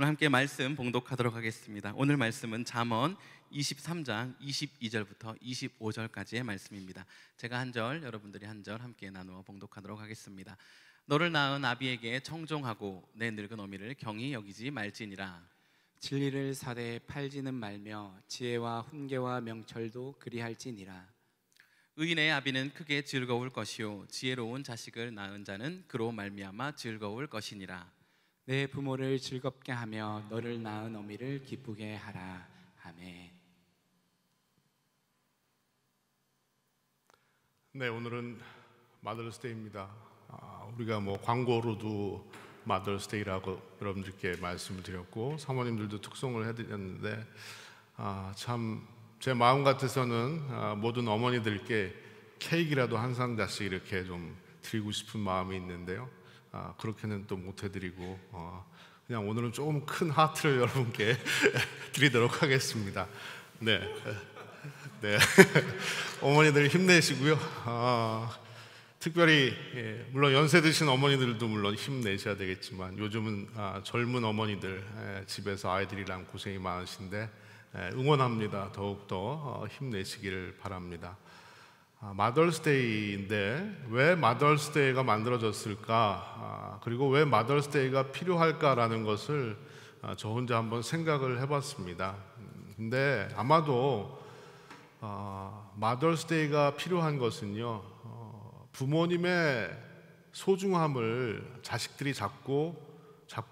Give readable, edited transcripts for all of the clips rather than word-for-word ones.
오늘 함께 말씀 봉독하도록 하겠습니다. 오늘 말씀은 잠언 23장 22절부터 25절까지의 말씀입니다. 제가 한 절, 여러분들이 한 절 함께 나누어 봉독하도록 하겠습니다. 너를 낳은 아비에게 청종하고 내 늙은 어미를 경히 여기지 말지니라. 진리를 사대에 팔지는 말며 지혜와 훈계와 명철도 그리할지니라. 의인의 아비는 크게 즐거울 것이요 지혜로운 자식을 낳은 자는 그로 말미암아 즐거울 것이니라. 내 부모를 즐겁게 하며 너를 낳은 어미를 기쁘게 하라. 아멘. 네, 오늘은 마더스데이입니다. 우리가 광고로도 마더스데이라고 여러분들께 말씀을 드렸고 사모님들도 특송을 해드렸는데 참 제 마음 같아서는 모든 어머니들께 케이크라도 한 상자씩 이렇게 좀 드리고 싶은 마음이 있는데요. 그렇게는 또 못 해드리고 그냥 오늘은 조금 큰 하트를 여러분께 드리도록 하겠습니다. 네. 어머니들 힘내시고요. 특별히 물론 연세 드신 어머니들도 물론 힘내셔야 되겠지만 요즘은 젊은 어머니들 집에서 아이들이랑 고생이 많으신데 응원합니다. 더욱더 힘내시기를 바랍니다. 마더스데이인데 왜 마더스데이가 만들어졌을까? 그리고 왜 마더스데이가 필요할까라는 것을 저 혼자 한번 생각을 해봤습니다. 근데 아마도 마더스데이가 필요한 것은요, 부모님의 소중함을 자식들이 자꾸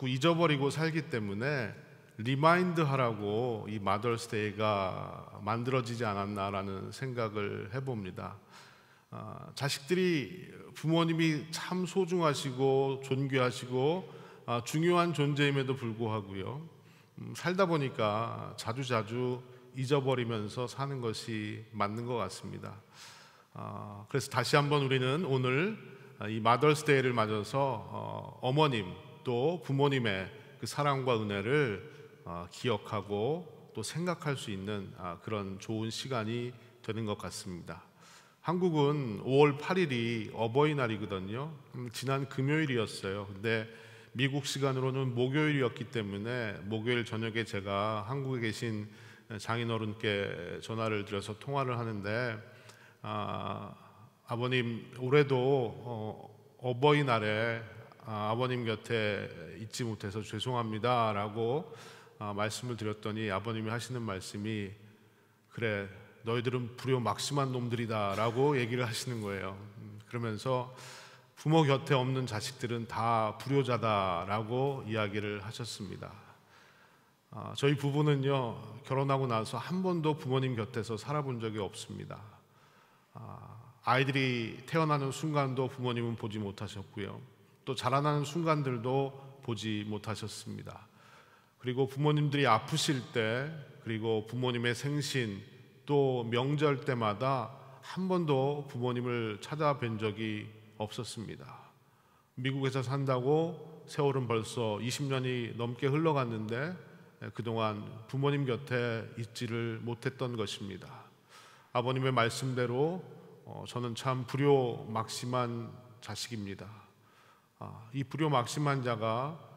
잊어버리고 살기 때문에 리마인드 하라고 이 마더스데이가 만들어지지 않았나라는 생각을 해봅니다. 자식들이 부모님이 참 소중하시고 존귀하시고 중요한 존재임에도 불구하고요, 살다 보니까 자주 잊어버리면서 사는 것이 맞는 것 같습니다. 그래서 다시 한번 우리는 오늘 이 마더스데이를 맞아서 어머님 또 부모님의 그 사랑과 은혜를 기억하고 또 생각할 수 있는 그런 좋은 시간이 되는 것 같습니다. 한국은 5월 8일이 어버이날이거든요. 지난 금요일이었어요. 근데 미국 시간으로는 목요일이었기 때문에 목요일 저녁에 제가 한국에 계신 장인어른께 전화를 드려서 통화를 하는데 아버님 올해도 어버이날에 아버님 곁에 있지 못해서 죄송합니다 라고 말씀을 드렸더니 아버님이 하시는 말씀이 그래 너희들은 불효막심한 놈들이다 라고 얘기를 하시는 거예요. 그러면서 부모 곁에 없는 자식들은 다 불효자다 라고 이야기를 하셨습니다. 저희 부부는요, 결혼하고 나서 한 번도 부모님 곁에서 살아본 적이 없습니다. 아이들이 태어나는 순간도 부모님은 보지 못하셨고요, 또 자라나는 순간들도 보지 못하셨습니다. 그리고 부모님들이 아프실 때, 그리고 부모님의 생신 또 명절 때마다 한 번도 부모님을 찾아뵌 적이 없었습니다. 미국에서 산다고 세월은 벌써 20년이 넘게 흘러갔는데 그동안 부모님 곁에 있지를 못했던 것입니다. 아버님의 말씀대로 저는 참 불효막심한 자식입니다. 이 불효막심한 자가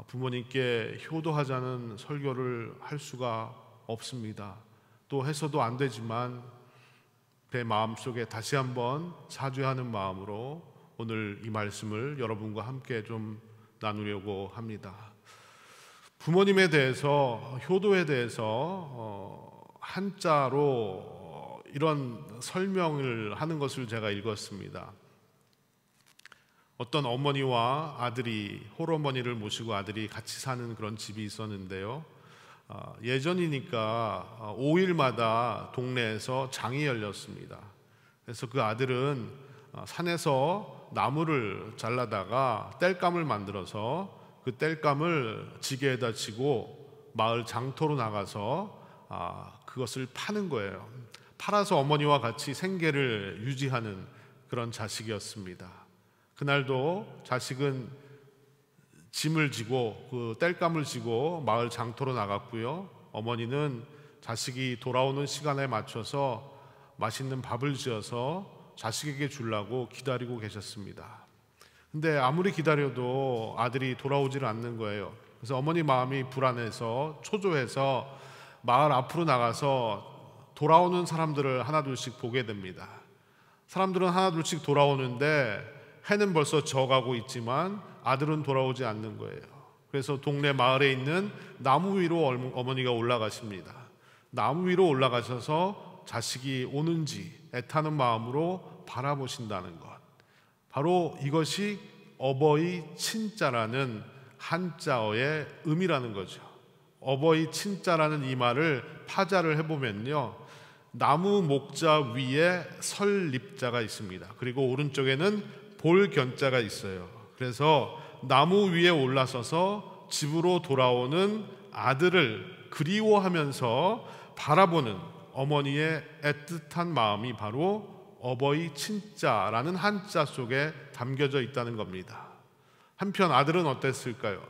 부모님께 효도하자는 설교를 할 수가 없습니다. 또 해서도 안 되지만 제 마음속에 다시 한번 사죄하는 마음으로 오늘 이 말씀을 여러분과 함께 좀 나누려고 합니다. 부모님에 대해서, 효도에 대해서 한자로 이런 설명을 하는 것을 제가 읽었습니다. 어떤 어머니와 아들이, 홀어머니를 모시고 아들이 같이 사는 그런 집이 있었는데요, 예전이니까 5일마다 동네에서 장이 열렸습니다. 그래서 그 아들은 산에서 나무를 잘라다가 땔감을 만들어서 그 땔감을 지게에다 지고 마을 장터로 나가서 그것을 파는 거예요. 팔아서 어머니와 같이 생계를 유지하는 그런 자식이었습니다. 그날도 자식은 짐을 지고 그 땔감을 지고 마을 장터로 나갔고요, 어머니는 자식이 돌아오는 시간에 맞춰서 맛있는 밥을 지어서 자식에게 주려고 기다리고 계셨습니다. 근데 아무리 기다려도 아들이 돌아오질 않는 거예요. 그래서 어머니 마음이 불안해서 초조해서 마을 앞으로 나가서 돌아오는 사람들을 하나둘씩 보게 됩니다. 사람들은 하나둘씩 돌아오는데 해는 벌써 져가고 있지만 아들은 돌아오지 않는 거예요. 그래서 동네 마을에 있는 나무 위로 어머니가 올라가십니다. 나무 위로 올라가셔서 자식이 오는지 애타는 마음으로 바라보신다는 것, 바로 이것이 어버이 친자라는 한자어의 의미라는 거죠. 어버이 친자라는 이 말을 파자를 해보면요, 나무 목자 위에 설립자가 있습니다. 그리고 오른쪽에는 볼견자가 있어요. 그래서 나무 위에 올라서서 집으로 돌아오는 아들을 그리워하면서 바라보는 어머니의 애틋한 마음이 바로 어버이 친자라는 한자 속에 담겨져 있다는 겁니다. 한편 아들은 어땠을까요?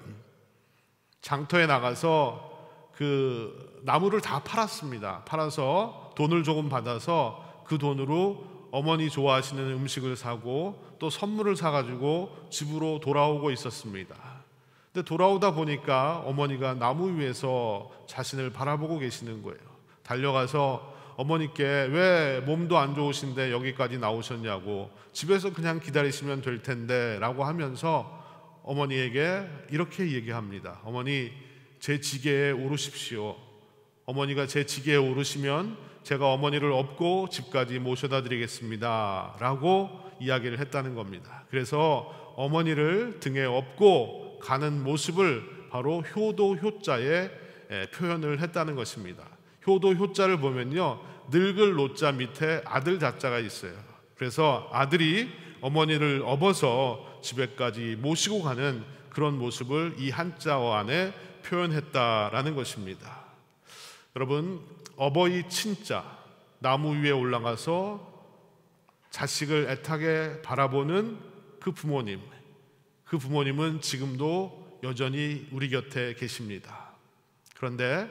장터에 나가서 그 나무를 다 팔았습니다. 팔아서 돈을 조금 받아서 그 돈으로 어머니 좋아하시는 음식을 사고 또 선물을 사가지고 집으로 돌아오고 있었습니다. 근데 돌아오다 보니까 어머니가 나무 위에서 자신을 바라보고 계시는 거예요. 달려가서 어머니께 왜 몸도 안 좋으신데 여기까지 나오셨냐고, 집에서 그냥 기다리시면 될 텐데 라고 하면서 어머니에게 이렇게 얘기합니다. 어머니, 제 지게에 오르십시오. 어머니가 제 지게에 오르시면 제가 어머니를 업고 집까지 모셔다 드리겠습니다 라고 이야기를 했다는 겁니다. 그래서 어머니를 등에 업고 가는 모습을 바로 효도 효자에 표현을 했다는 것입니다. 효도 효자를 보면요, 늙을 노자 밑에 아들 자자가 있어요. 그래서 아들이 어머니를 업어서 집에까지 모시고 가는 그런 모습을 이 한자어 안에 표현했다라는 것입니다. 여러분, 어버이 친자, 나무 위에 올라가서 자식을 애타게 바라보는 그 부모님은 지금도 여전히 우리 곁에 계십니다. 그런데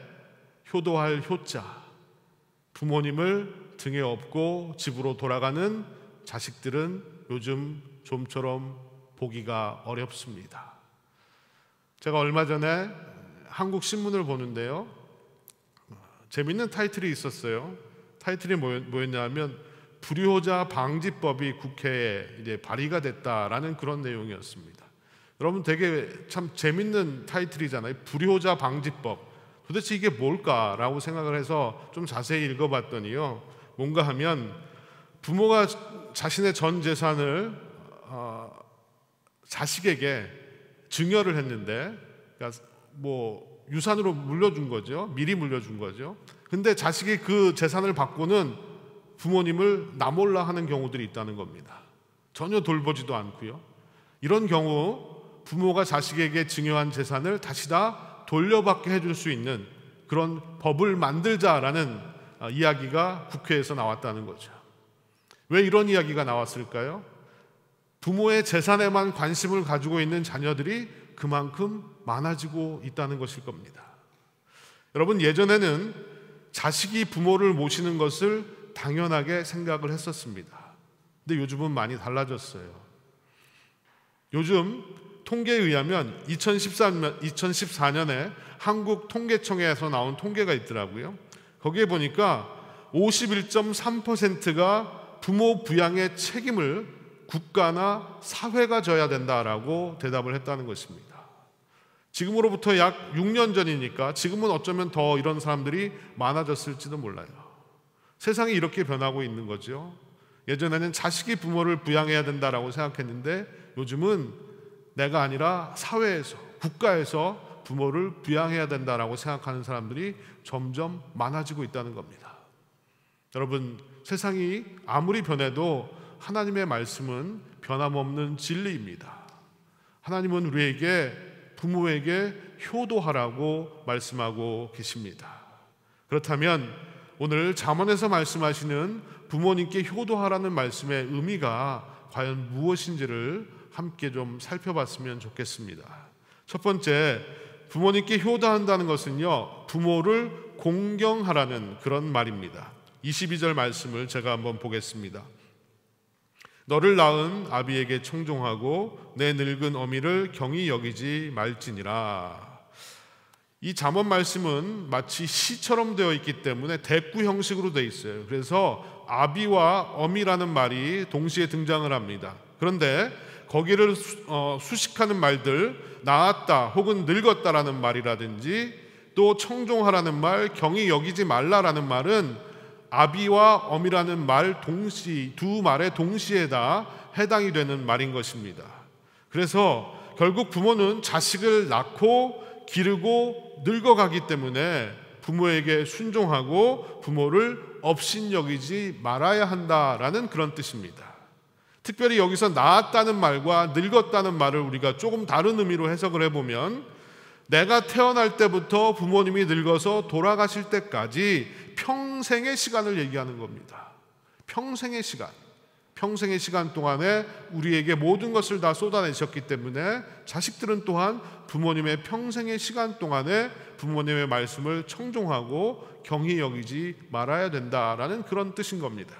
효도할 효자, 부모님을 등에 업고 집으로 돌아가는 자식들은 요즘 좀처럼 보기가 어렵습니다. 제가 얼마 전에 한국 신문을 보는데요, 재밌는 타이틀이 있었어요. 타이틀이 뭐였냐면 불효자 방지법이 국회에 이제 발의가 됐다라는 그런 내용이었습니다. 여러분, 되게 참 재밌는 타이틀이잖아요. 불효자 방지법. 도대체 이게 뭘까라고 생각을 해서 좀 자세히 읽어봤더니요, 뭔가 하면 부모가 자신의 전 재산을 자식에게 증여를 했는데, 그러니까 뭐 유산으로 물려준 거죠. 미리 물려준 거죠. 근데 자식이 그 재산을 받고는 부모님을 나몰라 하는 경우들이 있다는 겁니다. 전혀 돌보지도 않고요. 이런 경우 부모가 자식에게 증여한 재산을 다시 다 돌려받게 해줄 수 있는 그런 법을 만들자라는 이야기가 국회에서 나왔다는 거죠. 왜 이런 이야기가 나왔을까요? 부모의 재산에만 관심을 가지고 있는 자녀들이 그만큼 많아지고 있다는 것일 겁니다. 여러분, 예전에는 자식이 부모를 모시는 것을 당연하게 생각을 했었습니다. 근데 요즘은 많이 달라졌어요. 요즘 통계에 의하면 2014년에 한국통계청에서 나온 통계가 있더라고요. 거기에 보니까 51.3%가 부모 부양의 책임을 국가나 사회가 져야 된다라고 대답을 했다는 것입니다. 지금으로부터 약 6년 전이니까 지금은 어쩌면 더 이런 사람들이 많아졌을지도 몰라요. 세상이 이렇게 변하고 있는 거죠. 예전에는 자식이 부모를 부양해야 된다라고 생각했는데 요즘은 내가 아니라 사회에서, 국가에서 부모를 부양해야 된다라고 생각하는 사람들이 점점 많아지고 있다는 겁니다. 여러분, 세상이 아무리 변해도 하나님의 말씀은 변함없는 진리입니다. 하나님은 우리에게, 부모에게 효도하라고 말씀하고 계십니다. 그렇다면 오늘 잠언에서 말씀하시는 부모님께 효도하라는 말씀의 의미가 과연 무엇인지를 함께 좀 살펴봤으면 좋겠습니다. 첫 번째, 부모님께 효도한다는 것은요, 부모를 공경하라는 그런 말입니다. 22절 말씀을 제가 한번 보겠습니다. 너를 낳은 아비에게 청종하고 내 늙은 어미를 경히 여기지 말지니라. 이 잠언 말씀은 마치 시처럼 되어 있기 때문에 대꾸 형식으로 되어 있어요. 그래서 아비와 엄이라는 말이 동시에 등장을 합니다. 그런데 거기를 수식하는 말들, 낳았다 혹은 늙었다라는 말이라든지 또 청종하라는 말, 경히 여기지 말라라는 말은 아비와 엄이라는 말 두 말의 동시에 다 해당이 되는 말인 것입니다. 그래서 결국 부모는 자식을 낳고 기르고 늙어가기 때문에 부모에게 순종하고 부모를 업신여기지 말아야 한다라는 그런 뜻입니다. 특별히 여기서 낳았다는 말과 늙었다는 말을 우리가 조금 다른 의미로 해석을 해보면 내가 태어날 때부터 부모님이 늙어서 돌아가실 때까지 평생의 시간을 얘기하는 겁니다. 평생의 시간. 평생의 시간 동안에 우리에게 모든 것을 다 쏟아내셨기 때문에 자식들은 또한 부모님의 평생의 시간 동안에 부모님의 말씀을 청종하고 경히 여기지 말아야 된다라는 그런 뜻인 겁니다.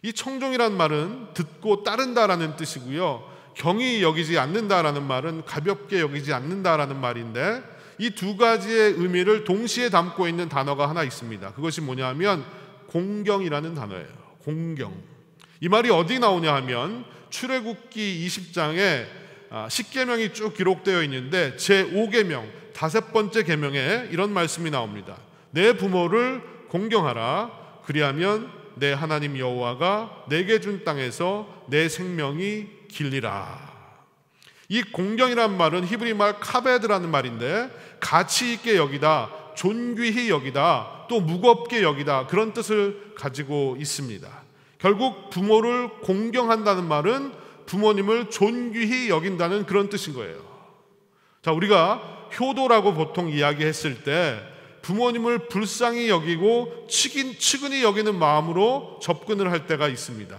이 청종이란 말은 듣고 따른다라는 뜻이고요. 경히 여기지 않는다라는 말은 가볍게 여기지 않는다라는 말인데 이 두 가지의 의미를 동시에 담고 있는 단어가 하나 있습니다. 그것이 뭐냐면 공경이라는 단어예요. 공경. 이 말이 어디 나오냐 하면 출애굽기 20장에 10계명이 쭉 기록되어 있는데 제5계명 5번째 계명에 이런 말씀이 나옵니다. 내 부모를 공경하라. 그리하면 내 하나님 여호와가 내게 준 땅에서 내 생명이 길리라. 이 공경이란 말은 히브리 말 카베드라는 말인데 가치 있게 여기다, 존귀히 여기다, 또 무겁게 여기다 그런 뜻을 가지고 있습니다. 결국 부모를 공경한다는 말은 부모님을 존귀히 여긴다는 그런 뜻인 거예요. 자, 우리가 효도라고 보통 이야기했을 때 부모님을 불쌍히 여기고 측은히 여기는 마음으로 접근을 할 때가 있습니다.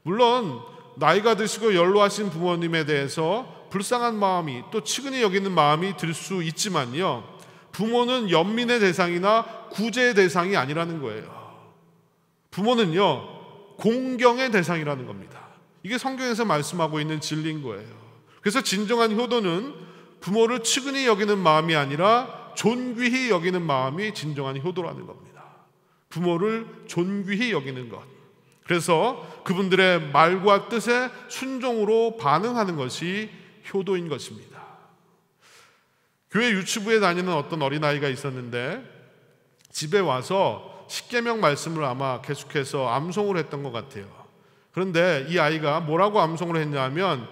물론 나이가 드시고 연로하신 부모님에 대해서 불쌍한 마음이 또 측은히 여기는 마음이 들 수 있지만요, 부모는 연민의 대상이나 구제의 대상이 아니라는 거예요. 부모는요 공경의 대상이라는 겁니다. 이게 성경에서 말씀하고 있는 진리인 거예요. 그래서 진정한 효도는 부모를 측은히 여기는 마음이 아니라 존귀히 여기는 마음이 진정한 효도라는 겁니다. 부모를 존귀히 여기는 것. 그래서 그분들의 말과 뜻에 순종으로 반응하는 것이 효도인 것입니다. 교회 유치부에 다니는 어떤 어린아이가 있었는데 집에 와서 10계명 말씀을 아마 계속해서 암송을 했던 것 같아요. 그런데 이 아이가 뭐라고 암송을 했냐면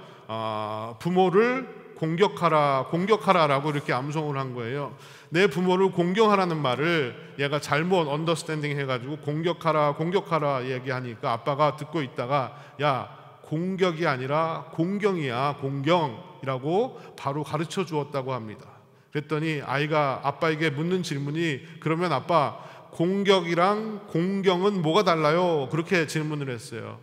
부모를 공격하라라고 이렇게 암송을 한 거예요. 내 부모를 공경하라는 말을 얘가 잘못 언더스탠딩 해가지고 공격하라 얘기하니까 아빠가 듣고 있다가 야, 공격이 아니라 공경이야, 공경이라고 바로 가르쳐 주었다고 합니다. 그랬더니 아이가 아빠에게 묻는 질문이 그러면 아빠 공격이랑 공경은 뭐가 달라요? 그렇게 질문을 했어요.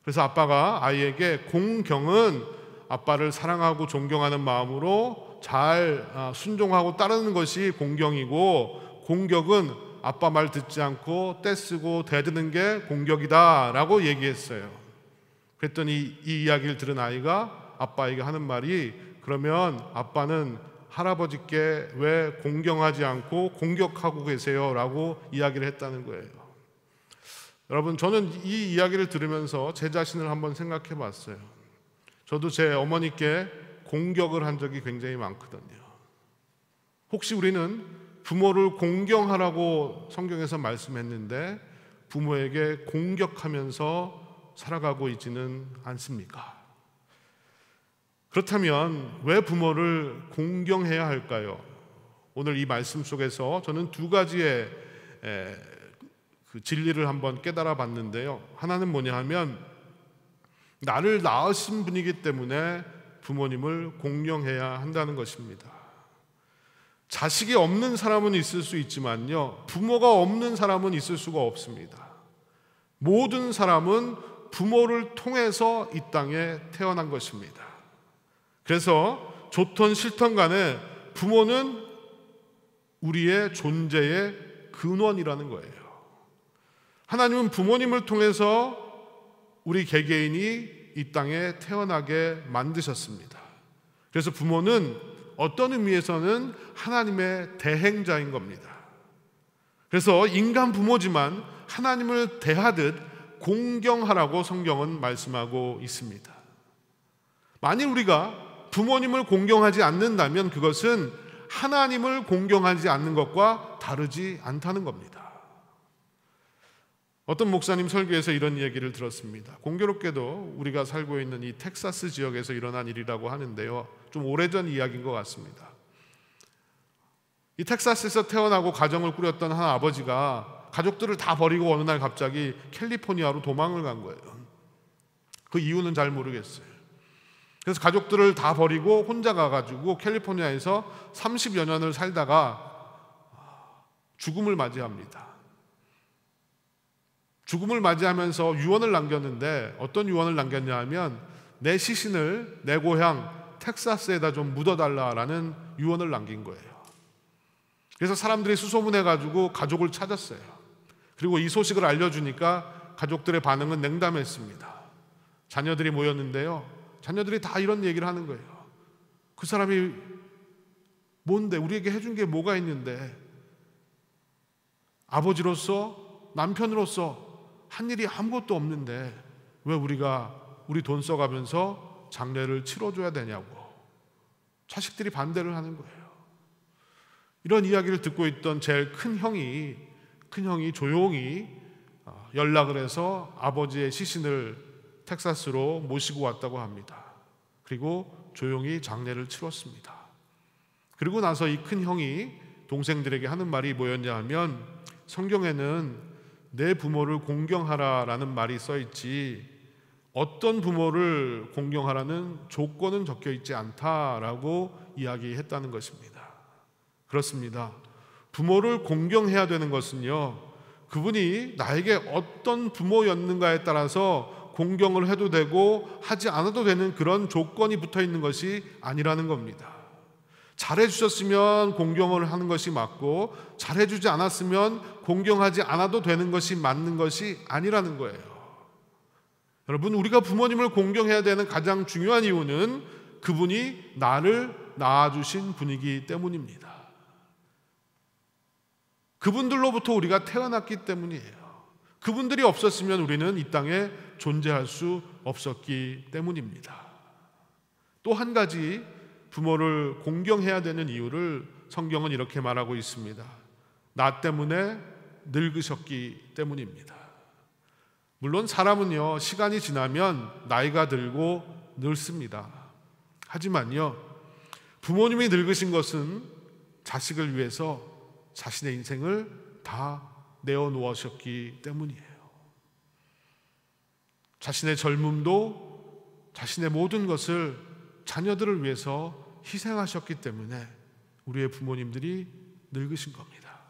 그래서 아빠가 아이에게 공경은 아빠를 사랑하고 존경하는 마음으로 잘 순종하고 따르는 것이 공경이고, 공격은 아빠 말 듣지 않고 떼쓰고 대드는 게 공격이다 라고 얘기했어요. 그랬더니 이 이야기를 들은 아이가 아빠에게 하는 말이 그러면 아빠는 할아버지께 왜 공경하지 않고 공격하고 계세요? 라고 이야기를 했다는 거예요. 여러분, 저는 이 이야기를 들으면서 제 자신을 한번 생각해 봤어요. 저도 제 어머니께 공격을 한 적이 굉장히 많거든요. 혹시 우리는 부모를 공경하라고 성경에서 말씀했는데 부모에게 공격하면서 살아가고 있지는 않습니까? 그렇다면 왜 부모를 공경해야 할까요? 오늘 이 말씀 속에서 저는 두 가지의 그 진리를 한번 깨달아 봤는데요. 하나는 뭐냐 하면 나를 낳으신 분이기 때문에 부모님을 공경해야 한다는 것입니다. 자식이 없는 사람은 있을 수 있지만요, 부모가 없는 사람은 있을 수가 없습니다. 모든 사람은 부모를 통해서 이 땅에 태어난 것입니다. 그래서 좋든 싫든 간에 부모는 우리의 존재의 근원이라는 거예요. 하나님은 부모님을 통해서 우리 개개인이 이 땅에 태어나게 만드셨습니다. 그래서 부모는 어떤 의미에서는 하나님의 대행자인 겁니다. 그래서 인간 부모지만 하나님을 대하듯 공경하라고 성경은 말씀하고 있습니다. 만일 우리가 부모님을 공경하지 않는다면 그것은 하나님을 공경하지 않는 것과 다르지 않다는 겁니다. 어떤 목사님 설교에서 이런 얘기를 들었습니다. 공교롭게도 우리가 살고 있는 이 텍사스 지역에서 일어난 일이라고 하는데요, 좀 오래전 이야기인 것 같습니다. 이 텍사스에서 태어나고 가정을 꾸렸던 한 아버지가 가족들을 다 버리고 어느 날 갑자기 캘리포니아로 도망을 간 거예요. 그 이유는 잘 모르겠어요. 그래서 가족들을 다 버리고 혼자 가가지고 캘리포니아에서 30여 년을 살다가 죽음을 맞이합니다. 죽음을 맞이하면서 유언을 남겼는데 어떤 유언을 남겼냐 하면 내 시신을 내 고향 텍사스에다 좀 묻어달라라는 유언을 남긴 거예요. 그래서 사람들이 수소문해가지고 가족을 찾았어요. 그리고 이 소식을 알려주니까 가족들의 반응은 냉담했습니다. 자녀들이 모였는데요, 자녀들이 다 이런 얘기를 하는 거예요. 그 사람이 뭔데, 우리에게 해준 게 뭐가 있는데, 아버지로서 남편으로서 한 일이 아무것도 없는데 왜 우리가 우리 돈 써가면서 장례를 치러줘야 되냐고 자식들이 반대를 하는 거예요. 이런 이야기를 듣고 있던 제일 큰 형이 조용히 연락을 해서 아버지의 시신을 텍사스로 모시고 왔다고 합니다. 그리고 조용히 장례를 치렀습니다. 그리고 나서 이 큰 형이 동생들에게 하는 말이 뭐였냐 하면, 성경에는 내 부모를 공경하라라는 말이 써있지 어떤 부모를 공경하라는 조건은 적혀 있지 않다라고 이야기했다는 것입니다. 그렇습니다. 부모를 공경해야 되는 것은요, 그분이 나에게 어떤 부모였는가에 따라서 공경을 해도 되고 하지 않아도 되는 그런 조건이 붙어 있는 것이 아니라는 겁니다. 잘해주셨으면 공경을 하는 것이 맞고 잘해주지 않았으면 공경하지 않아도 되는 것이 맞는 것이 아니라는 거예요. 여러분, 우리가 부모님을 공경해야 되는 가장 중요한 이유는 그분이 나를 낳아주신 분이기 때문입니다. 그분들로부터 우리가 태어났기 때문이에요. 그분들이 없었으면 우리는 이 땅에 존재할 수 없었기 때문입니다. 또 한 가지 부모를 공경해야 되는 이유를 성경은 이렇게 말하고 있습니다. 나 때문에 늙으셨기 때문입니다. 물론 사람은요, 시간이 지나면 나이가 들고 늙습니다. 하지만요, 부모님이 늙으신 것은 자식을 위해서 자신의 인생을 다 내어놓으셨기 때문이에요. 자신의 젊음도 자신의 모든 것을 자녀들을 위해서 희생하셨기 때문에 우리의 부모님들이 늙으신 겁니다.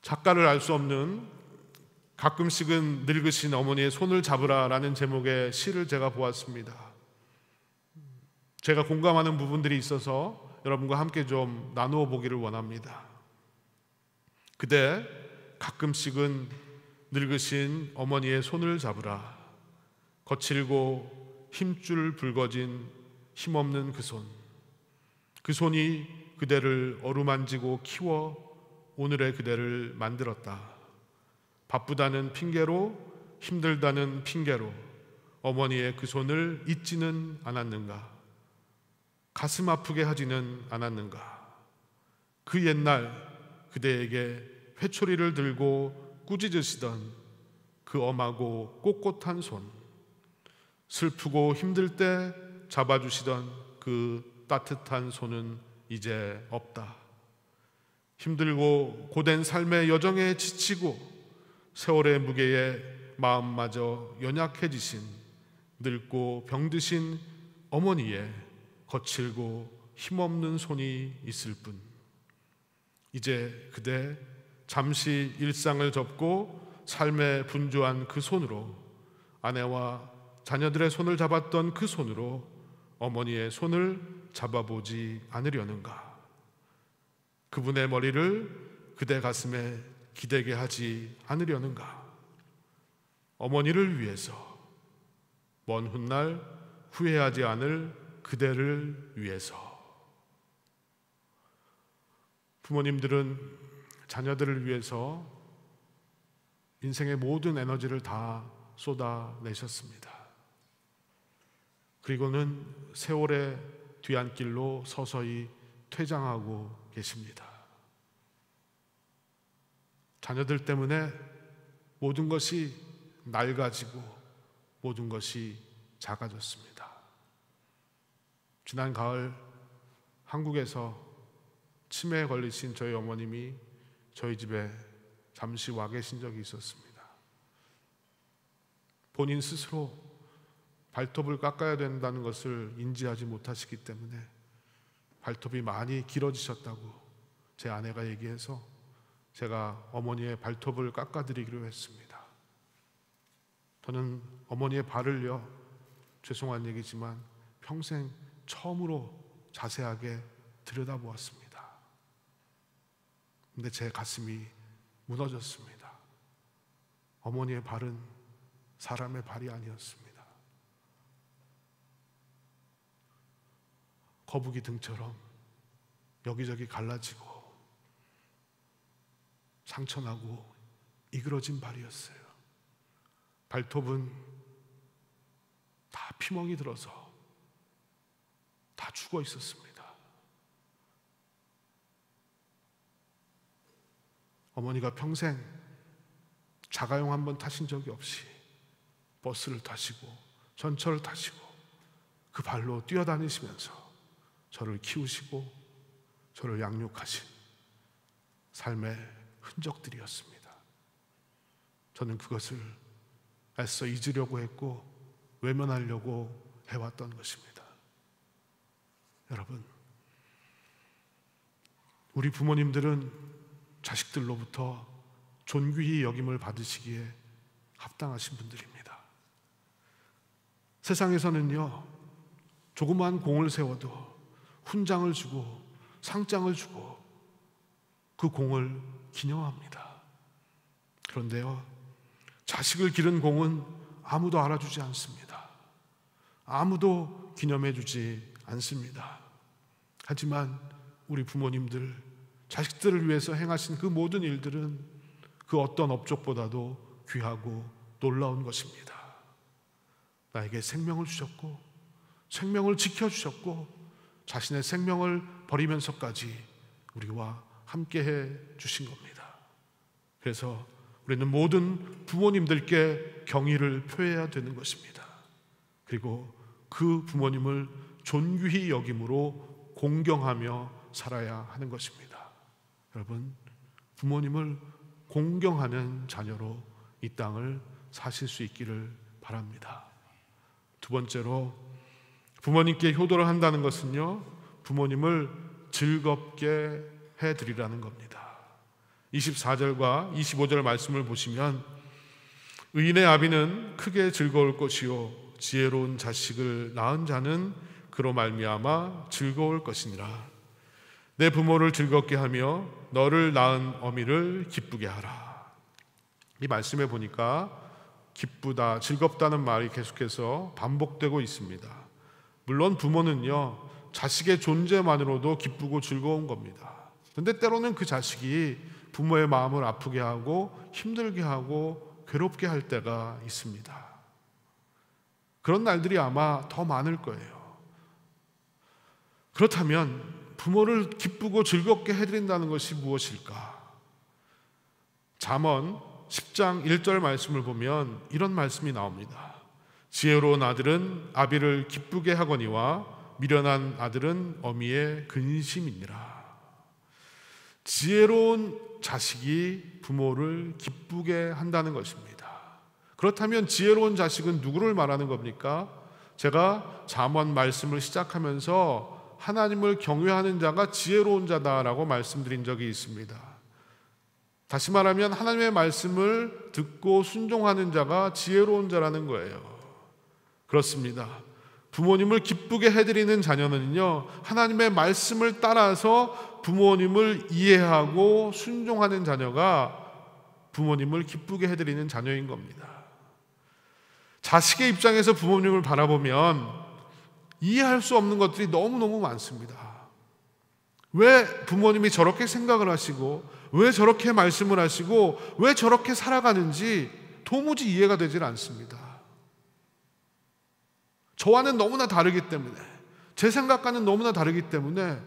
작가를 알 수 없는 가끔씩은 늙으신 어머니의 손을 잡으라라는 제목의 시를 제가 보았습니다. 제가 공감하는 부분들이 있어서 여러분과 함께 좀 나누어 보기를 원합니다. 그대 가끔씩은 늙으신 어머니의 손을 잡으라. 거칠고 힘줄 붉어진 힘없는 그 손. 그 손이 그대를 어루만지고 키워 오늘의 그대를 만들었다. 바쁘다는 핑계로, 힘들다는 핑계로 어머니의 그 손을 잊지는 않았는가? 가슴 아프게 하지는 않았는가? 그 옛날 그대에게 회초리를 들고 꾸짖으시던 그 엄하고 꼿꼿한 손, 슬프고 힘들 때 잡아주시던 그 따뜻한 손은 이제 없다. 힘들고 고된 삶의 여정에 지치고 세월의 무게에 마음마저 연약해지신 늙고 병드신 어머니의 거칠고 힘없는 손이 있을 뿐. 이제 그대 잠시 일상을 접고 삶에 분주한 그 손으로, 아내와 자녀들의 손을 잡았던 그 손으로 어머니의 손을 잡아보지 않으려는가? 그분의 머리를 그대 가슴에 기대게 하지 않으려는가? 어머니를 위해서 먼 훗날 후회하지 않을 그대를 위해서. 부모님들은 자녀들을 위해서 인생의 모든 에너지를 다 쏟아내셨습니다. 그리고는 세월의 뒤안길로 서서히 퇴장하고 계십니다. 자녀들 때문에 모든 것이 낡아지고 모든 것이 작아졌습니다. 지난 가을 한국에서 치매에 걸리신 저희 어머님이 저희 집에 잠시 와 계신 적이 있었습니다. 본인 스스로 발톱을 깎아야 된다는 것을 인지하지 못하시기 때문에 발톱이 많이 길어지셨다고 제 아내가 얘기해서 제가 어머니의 발톱을 깎아드리기로 했습니다. 저는 어머니의 발을요, 죄송한 얘기지만 평생 처음으로 자세하게 들여다보았습니다. 근데 제 가슴이 무너졌습니다. 어머니의 발은 사람의 발이 아니었습니다. 거북이 등처럼 여기저기 갈라지고 상처나고 이그러진 발이었어요. 발톱은 다 피멍이 들어서 다 죽어 있었습니다. 어머니가 평생 자가용 한 번 타신 적이 없이 버스를 타시고 전철을 타시고 그 발로 뛰어다니시면서 저를 키우시고 저를 양육하신 삶의 흔적들이었습니다. 저는 그것을 애써 잊으려고 했고 외면하려고 해왔던 것입니다. 여러분, 우리 부모님들은 자식들로부터 존귀히 여김을 받으시기에 합당하신 분들입니다. 세상에서는요, 조그마한 공을 세워도 훈장을 주고 상장을 주고 그 공을 기념합니다. 그런데요, 자식을 기른 공은 아무도 알아주지 않습니다. 아무도 기념해주지 않습니다. 하지만 우리 부모님들, 자식들을 위해서 행하신 그 모든 일들은 그 어떤 업적보다도 귀하고 놀라운 것입니다. 나에게 생명을 주셨고 생명을 지켜주셨고 자신의 생명을 버리면서까지 우리와 함께해 주신 겁니다. 그래서 우리는 모든 부모님들께 경의를 표해야 되는 것입니다. 그리고 그 부모님을 존귀히 여김으로 공경하며 살아야 하는 것입니다. 여러분, 부모님을 공경하는 자녀로 이 땅을 사실 수 있기를 바랍니다. 두 번째로, 부모님께 효도를 한다는 것은요, 부모님을 즐겁게 해드리라는 겁니다. 24절과 25절 말씀을 보시면 의인의 아비는 크게 즐거울 것이요 지혜로운 자식을 낳은 자는 그로 말미암아 즐거울 것이니라. 내 부모를 즐겁게 하며 너를 낳은 어미를 기쁘게 하라. 이 말씀에 보니까 기쁘다, 즐겁다는 말이 계속해서 반복되고 있습니다. 물론 부모는요, 자식의 존재만으로도 기쁘고 즐거운 겁니다. 그런데 때로는 그 자식이 부모의 마음을 아프게 하고 힘들게 하고 괴롭게 할 때가 있습니다. 그런 날들이 아마 더 많을 거예요. 그렇다면 부모를 기쁘고 즐겁게 해드린다는 것이 무엇일까? 잠언 10장 1절 말씀을 보면 이런 말씀이 나옵니다. 지혜로운 아들은 아비를 기쁘게 하거니와 미련한 아들은 어미의 근심이니라. 지혜로운 자식이 부모를 기쁘게 한다는 것입니다. 그렇다면 지혜로운 자식은 누구를 말하는 겁니까? 제가 잠언 말씀을 시작하면서 하나님을 경외하는 자가 지혜로운 자다라고 말씀드린 적이 있습니다. 다시 말하면 하나님의 말씀을 듣고 순종하는 자가 지혜로운 자라는 거예요. 그렇습니다. 부모님을 기쁘게 해드리는 자녀는요, 하나님의 말씀을 따라서 부모님을 이해하고 순종하는 자녀가 부모님을 기쁘게 해드리는 자녀인 겁니다. 자식의 입장에서 부모님을 바라보면 이해할 수 없는 것들이 너무너무 많습니다. 왜 부모님이 저렇게 생각을 하시고 왜 저렇게 말씀을 하시고 왜 저렇게 살아가는지 도무지 이해가 되질 않습니다. 저와는 너무나 다르기 때문에, 제 생각과는 너무나 다르기 때문에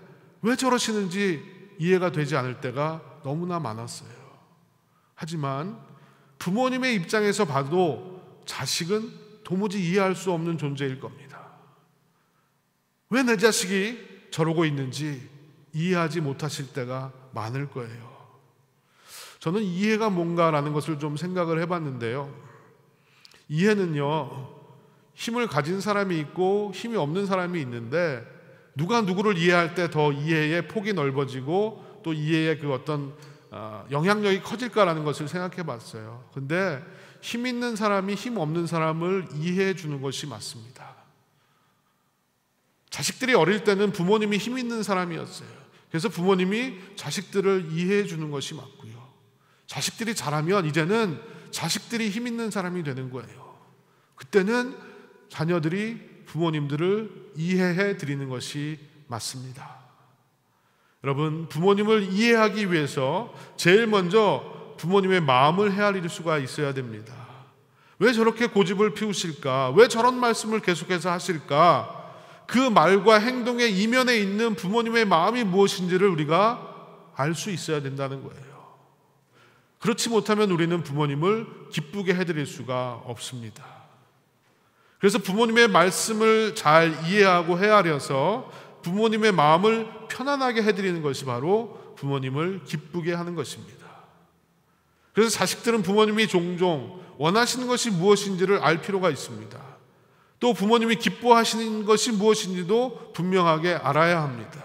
왜 저러시는지 이해가 되지 않을 때가 너무나 많았어요. 하지만 부모님의 입장에서 봐도 자식은 도무지 이해할 수 없는 존재일 겁니다. 왜 내 자식이 저러고 있는지 이해하지 못하실 때가 많을 거예요. 저는 이해가 뭔가라는 것을 좀 생각을 해봤는데요. 이해는요, 힘을 가진 사람이 있고 힘이 없는 사람이 있는데 누가 누구를 이해할 때 더 이해의 폭이 넓어지고 또 이해의 그 어떤 영향력이 커질까라는 것을 생각해 봤어요. 근데 힘 있는 사람이 힘 없는 사람을 이해해 주는 것이 맞습니다. 자식들이 어릴 때는 부모님이 힘 있는 사람이었어요. 그래서 부모님이 자식들을 이해해 주는 것이 맞고요. 자식들이 자라면 이제는 자식들이 힘 있는 사람이 되는 거예요. 그때는 자녀들이 부모님들을 이해해 드리는 것이 맞습니다. 여러분, 부모님을 이해하기 위해서 제일 먼저 부모님의 마음을 헤아릴 수가 있어야 됩니다. 왜 저렇게 고집을 피우실까? 왜 저런 말씀을 계속해서 하실까? 그 말과 행동의 이면에 있는 부모님의 마음이 무엇인지를 우리가 알 수 있어야 된다는 거예요. 그렇지 못하면 우리는 부모님을 기쁘게 해드릴 수가 없습니다. 그래서 부모님의 말씀을 잘 이해하고 헤아려서 부모님의 마음을 편안하게 해드리는 것이 바로 부모님을 기쁘게 하는 것입니다. 그래서 자식들은 부모님이 종종 원하시는 것이 무엇인지를 알 필요가 있습니다. 또 부모님이 기뻐하시는 것이 무엇인지도 분명하게 알아야 합니다.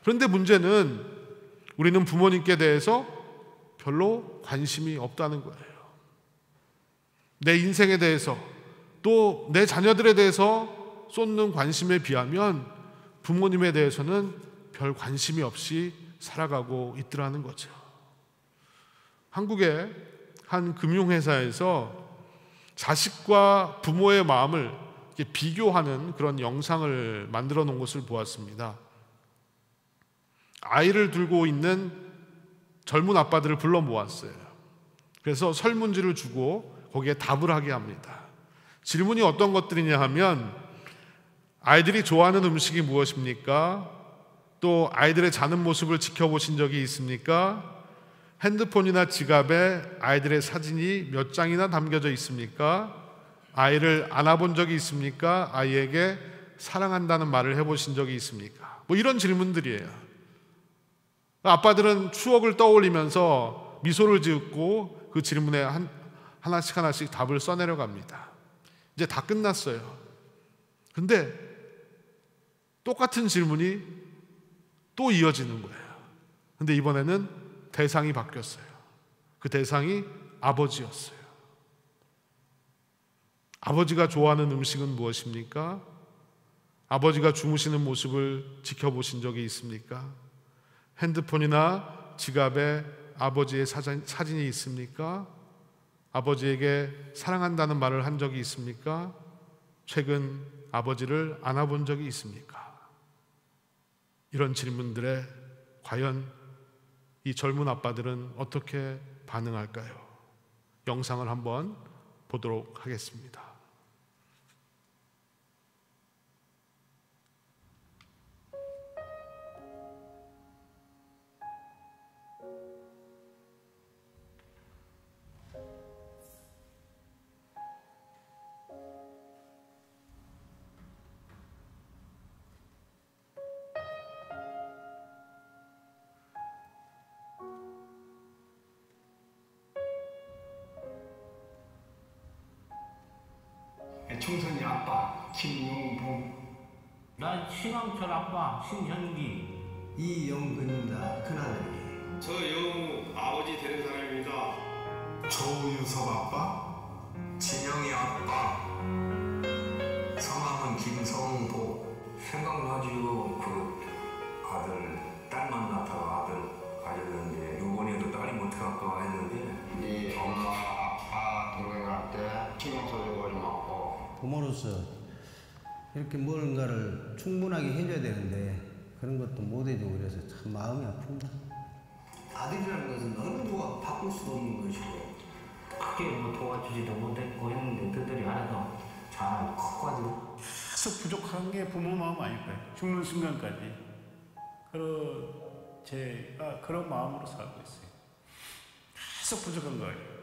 그런데 문제는 우리는 부모님께 대해서 별로 관심이 없다는 거예요. 내 인생에 대해서 또 내 자녀들에 대해서 쏟는 관심에 비하면 부모님에 대해서는 별 관심이 없이 살아가고 있더라는 거죠. 한국의 한 금융회사에서 자식과 부모의 마음을 이렇게 비교하는 그런 영상을 만들어 놓은 것을 보았습니다. 아이를 들고 있는 젊은 아빠들을 불러 모았어요. 그래서 설문지를 주고 거기에 답을 하게 합니다. 질문이 어떤 것들이냐 하면 아이들이 좋아하는 음식이 무엇입니까? 또 아이들의 자는 모습을 지켜보신 적이 있습니까? 핸드폰이나 지갑에 아이들의 사진이 몇 장이나 담겨져 있습니까? 아이를 안아본 적이 있습니까? 아이에게 사랑한다는 말을 해보신 적이 있습니까? 뭐 이런 질문들이에요. 아빠들은 추억을 떠올리면서 미소를 지었고 그 질문에 하나씩 답을 써내려갑니다. 이제 다 끝났어요. 근데 똑같은 질문이 또 이어지는 거예요. 근데 이번에는 대상이 바뀌었어요. 그 대상이 아버지였어요. 아버지가 좋아하는 음식은 무엇입니까? 아버지가 주무시는 모습을 지켜보신 적이 있습니까? 핸드폰이나 지갑에 아버지의 사진이 있습니까? 아버지에게 사랑한다는 말을 한 적이 있습니까? 최근 아버지를 안아본 적이 있습니까? 이런 질문들에 과연 이 젊은 아빠들은 어떻게 반응할까요? 영상을 한번 보도록 하겠습니다. 총선이 아빠 김용봉, 난 신왕철 아빠 신현기. 이영근이다 큰아들이. 저 영우 아버지 되는 사람입니다. 조유섭 아빠, 진영이 아빠. 성함은 김성보. 생각나지요. 그 아들 딸만 낳다가 아들 가졌는데 요번에도 딸이 못 갈까 했는데 네 엄마 아빠 동생 할 때 신경 써주고 좀 하고 부모로서 이렇게 뭔가를 충분하게 해줘야 되는데 그런 것도 못 해주고 그래서 참 마음이 아픕니다. 아들이라는 것은 어느 누가 바꿀 수도 없는 것이고 크게 뭐 도와주지도 못했고 했는데 그들이 알아서 잘 컸거든요. 계속 부족한 게 부모 마음 아닐까요? 죽는 순간까지. 제가 그런 마음으로 살고 있어요. 계속 부족한 거예요.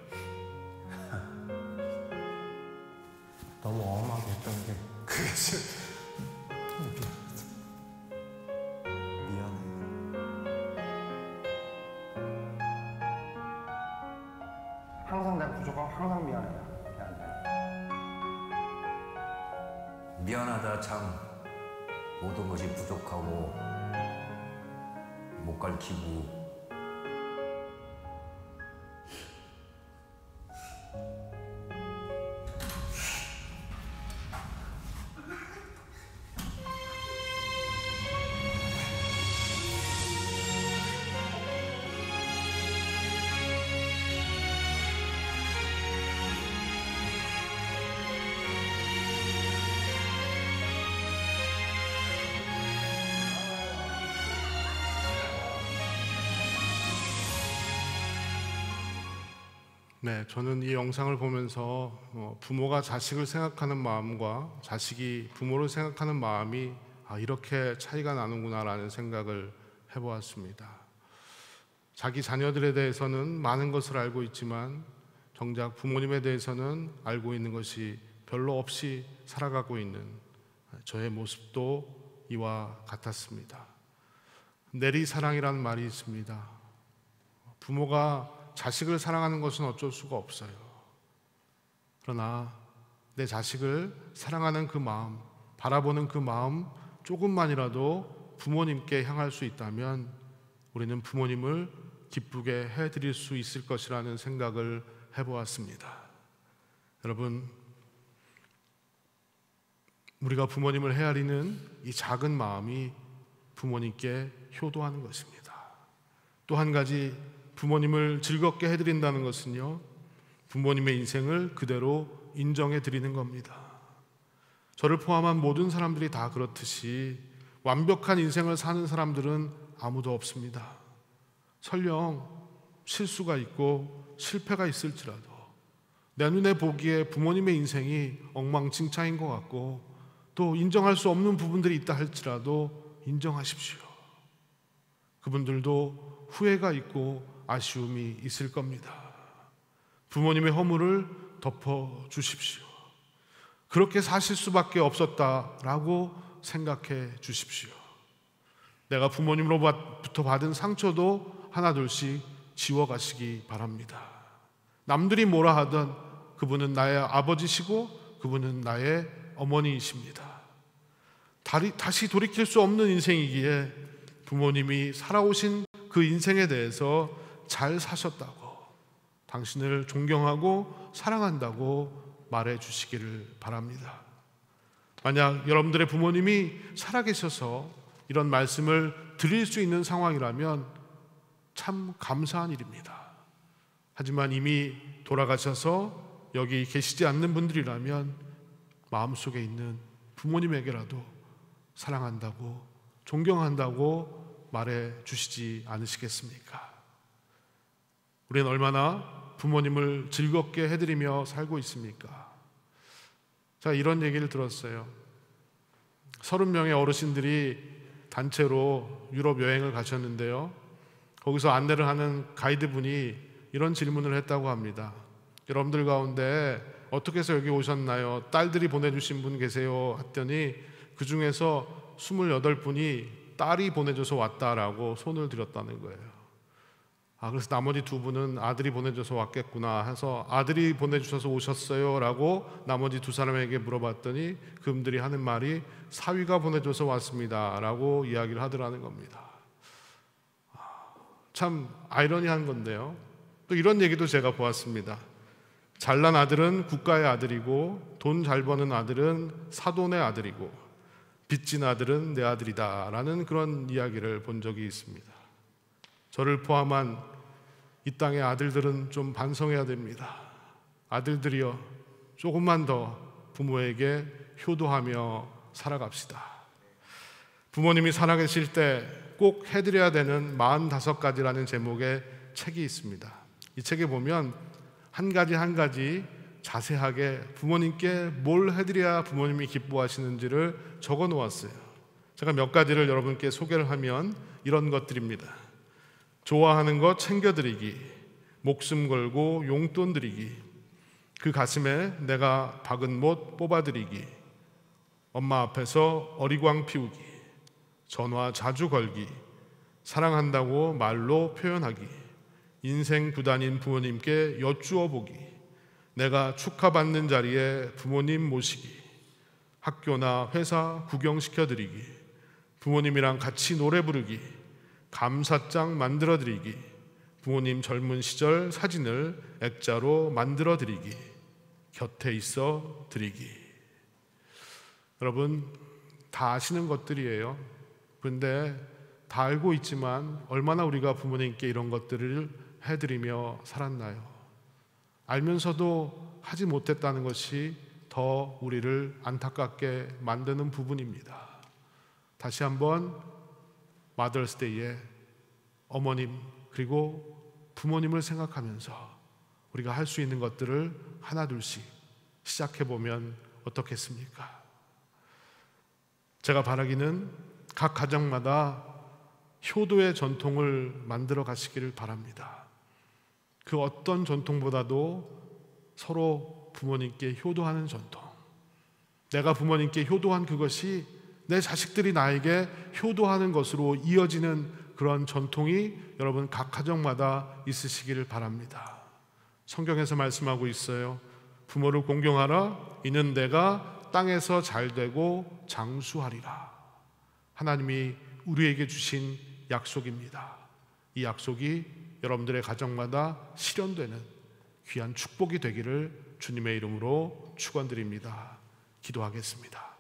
너무 엄하게 했던 게 그래서 미안해. 항상 내가 부족하고 항상 미안해요. 미안하다 참 모든 것이 부족하고 못 가르치고 네, 저는 이 영상을 보면서 부모가 자식을 생각하는 마음과 자식이 부모를 생각하는 마음이 이렇게 차이가 나는구나라는 생각을 해보았습니다. 자기 자녀들에 대해서는 많은 것을 알고 있지만 정작 부모님에 대해서는 알고 있는 것이 별로 없이 살아가고 있는 저의 모습도 이와 같았습니다. 내리사랑이라는 말이 있습니다. 부모가 자식을 사랑하는 것은 어쩔 수가 없어요. 그러나 내 자식을 사랑하는 그 마음, 바라보는 그 마음 조금만이라도 부모님께 향할 수 있다면 우리는 부모님을 기쁘게 해드릴 수 있을 것이라는 생각을 해보았습니다. 여러분, 우리가 부모님을 헤아리는 이 작은 마음이 부모님께 효도하는 것입니다. 또 한 가지, 부모님을 즐겁게 해드린다는 것은요, 부모님의 인생을 그대로 인정해 드리는 겁니다. 저를 포함한 모든 사람들이 다 그렇듯이 완벽한 인생을 사는 사람들은 아무도 없습니다. 설령 실수가 있고 실패가 있을지라도 내 눈에 보기에 부모님의 인생이 엉망진창인 것 같고 또 인정할 수 없는 부분들이 있다 할지라도 인정하십시오. 그분들도 후회가 있고 아쉬움이 있을 겁니다. 부모님의 허물을 덮어주십시오. 그렇게 사실 수밖에 없었다라고 생각해 주십시오. 내가 부모님으로부터 받은 상처도 하나둘씩 지워가시기 바랍니다. 남들이 뭐라 하든 그분은 나의 아버지시고 그분은 나의 어머니이십니다. 다시 돌이킬 수 없는 인생이기에 부모님이 살아오신 그 인생에 대해서 잘 사셨다고, 당신을 존경하고 사랑한다고 말해 주시기를 바랍니다. 만약 여러분들의 부모님이 살아계셔서 이런 말씀을 드릴 수 있는 상황이라면 참 감사한 일입니다. 하지만 이미 돌아가셔서 여기 계시지 않는 분들이라면 마음속에 있는 부모님에게라도 사랑한다고 존경한다고 말해 주시지 않으시겠습니까? 우리는 얼마나 부모님을 즐겁게 해드리며 살고 있습니까? 자, 이런 얘기를 들었어요. 30명의 어르신들이 단체로 유럽 여행을 가셨는데요, 거기서 안내를 하는 가이드분이 이런 질문을 했다고 합니다. 여러분들 가운데 어떻게 해서 여기 오셨나요? 딸들이 보내주신 분 계세요? 했더니 그 중에서 28분이 딸이 보내줘서 왔다라고 손을 들었다는 거예요. 그래서 나머지 2분은 아들이 보내줘서 왔겠구나 해서 아들이 보내주셔서 오셨어요? 라고 나머지 2사람에게 물어봤더니 그분들이 하는 말이 사위가 보내줘서 왔습니다 라고 이야기를 하더라는 겁니다. 참 아이러니한 건데요, 또 이런 얘기도 제가 보았습니다. 잘난 아들은 국가의 아들이고 돈 잘 버는 아들은 사돈의 아들이고 빚진 아들은 내 아들이다 라는 그런 이야기를 본 적이 있습니다. 저를 포함한 이 땅의 아들들은 좀 반성해야 됩니다. 아들들이여, 조금만 더 부모에게 효도하며 살아갑시다. 부모님이 살아계실 때 꼭 해드려야 되는 45가지라는 제목의 책이 있습니다. 이 책에 보면 한 가지 한 가지 자세하게 부모님께 뭘 해드려야 부모님이 기뻐하시는지를 적어 놓았어요. 제가 몇 가지를 여러분께 소개를 하면 이런 것들입니다. 좋아하는 것 챙겨드리기, 목숨 걸고 용돈 드리기, 그 가슴에 내가 박은 못 뽑아드리기, 엄마 앞에서 어리광 피우기, 전화 자주 걸기, 사랑한다고 말로 표현하기, 인생 구단인 부모님께 여쭈어 보기, 내가 축하받는 자리에 부모님 모시기, 학교나 회사 구경시켜드리기, 부모님이랑 같이 노래 부르기, 감사장 만들어드리기, 부모님 젊은 시절 사진을 액자로 만들어드리기, 곁에 있어 드리기. 여러분 다 아시는 것들이에요. 그런데 다 알고 있지만 얼마나 우리가 부모님께 이런 것들을 해드리며 살았나요? 알면서도 하지 못했다는 것이 더 우리를 안타깝게 만드는 부분입니다. 다시 한번 마더스데이에 어머님 그리고 부모님을 생각하면서 우리가 할 수 있는 것들을 하나둘씩 시작해보면 어떻겠습니까? 제가 바라기는 각 가정마다 효도의 전통을 만들어 가시기를 바랍니다. 그 어떤 전통보다도 서로 부모님께 효도하는 전통, 내가 부모님께 효도한 그것이 내 자식들이 나에게 효도하는 것으로 이어지는 그런 전통이 여러분 각 가정마다 있으시기를 바랍니다. 성경에서 말씀하고 있어요. 부모를 공경하라. 이는 내가 땅에서 잘되고 장수하리라. 하나님이 우리에게 주신 약속입니다. 이 약속이 여러분들의 가정마다 실현되는 귀한 축복이 되기를 주님의 이름으로 축원드립니다. 기도하겠습니다.